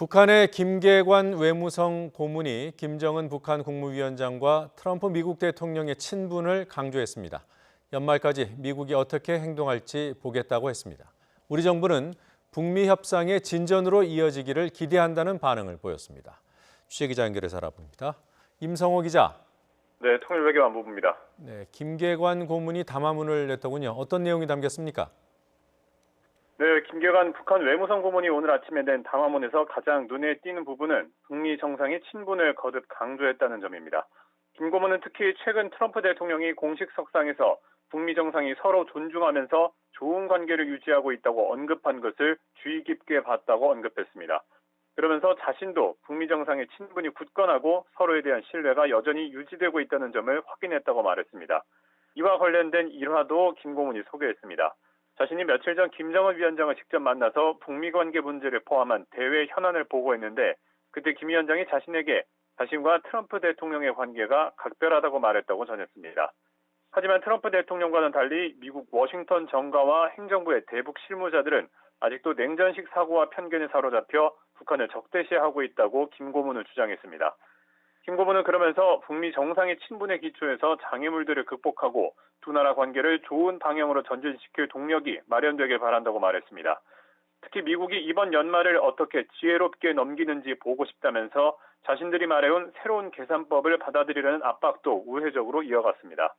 북한의 김계관 외무성 고문이 김정은 북한 국무위원장과 트럼프 미국 대통령의 친분을 강조했습니다. 연말까지 미국이 어떻게 행동할지 보겠다고 했습니다. 우리 정부는 북미 협상의 진전으로 이어지기를 기대한다는 반응을 보였습니다. 취재기자 연결해서 알아봅니다. 임성호 기자. 네, 통일외교안보부입니다. 네, 김계관 고문이 담화문을 냈더군요. 어떤 내용이 담겼습니까? 네, 김계관 북한 외무성 고문이 오늘 아침에 낸 담화문에서 가장 눈에 띄는 부분은 북미 정상의 친분을 거듭 강조했다는 점입니다. 김 고문은 특히 최근 트럼프 대통령이 공식 석상에서 북미 정상이 서로 존중하면서 좋은 관계를 유지하고 있다고 언급한 것을 주의 깊게 봤다고 언급했습니다. 그러면서 자신도 북미 정상의 친분이 굳건하고 서로에 대한 신뢰가 여전히 유지되고 있다는 점을 확인했다고 말했습니다. 이와 관련된 일화도 김 고문이 소개했습니다. 자신이 며칠 전 김정은 위원장을 직접 만나서 북미 관계 문제를 포함한 대외 현안을 보고했는데 그때 김 위원장이 자신에게 자신과 트럼프 대통령의 관계가 각별하다고 말했다고 전했습니다. 하지만 트럼프 대통령과는 달리 미국 워싱턴 정가와 행정부의 대북 실무자들은 아직도 냉전식 사고와 편견에 사로잡혀 북한을 적대시하고 있다고 김 고문은 주장했습니다. 김 고문은 그러면서 북미 정상의 친분에 기초해서 장애물들을 극복하고 두 나라 관계를 좋은 방향으로 전진시킬 동력이 마련되길 바란다고 말했습니다. 특히 미국이 이번 연말을 어떻게 지혜롭게 넘기는지 보고 싶다면서 자신들이 말해온 새로운 계산법을 받아들이려는 압박도 우회적으로 이어갔습니다.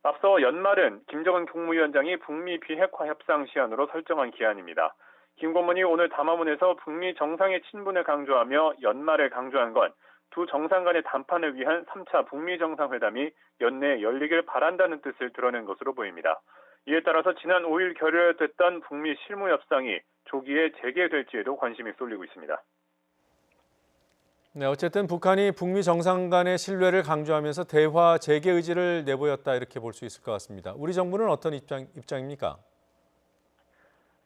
앞서 연말은 김정은 국무위원장이 북미 비핵화 협상 시한으로 설정한 기한입니다. 김 고문이 오늘 담화문에서 북미 정상의 친분을 강조하며 연말을 강조한 건 두 정상 간의談판을 위한 3차 북미 정상회담이 연내에 열리길 바란다는 뜻을 드러낸 것으로 보입니다. 이에 따라서 지난 5일 결렬됐던 북미 실무 협상이 조기에 재개될지에도 관심이 쏠리고 있습니다. 네, 어쨌든 북한이 북미 정상 간의 신뢰를 강조하면서 대화 재개 의지를 내보였다 이렇게 볼 수 있을 것 같습니다. 우리 정부는 어떤 입장입니까?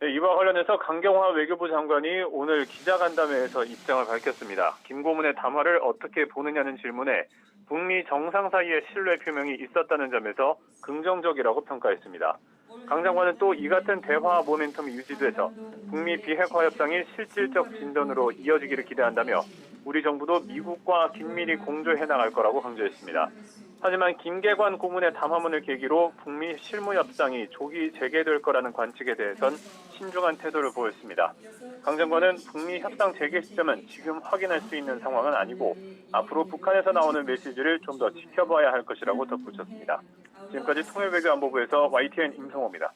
네, 이와 관련해서 강경화 외교부 장관이 오늘 기자간담회에서 입장을 밝혔습니다. 김 고문의 담화를 어떻게 보느냐는 질문에 북미 정상 사이의 신뢰 표명이 있었다는 점에서 긍정적이라고 평가했습니다. 강 장관은 또 이 같은 대화 모멘텀이 유지돼서 북미 비핵화 협상이 실질적 진전으로 이어지기를 기대한다며 우리 정부도 미국과 긴밀히 공조해 나갈 거라고 강조했습니다. 하지만 김계관 고문의 담화문을 계기로 북미 실무 협상이 조기 재개될 거라는 관측에 대해선 신중한 태도를 보였습니다. 강 장관은 북미 협상 재개 시점은 지금 확인할 수 있는 상황은 아니고 앞으로 북한에서 나오는 메시지를 좀 더 지켜봐야 할 것이라고 덧붙였습니다. 지금까지 통일외교안보부에서 YTN 임성호입니다.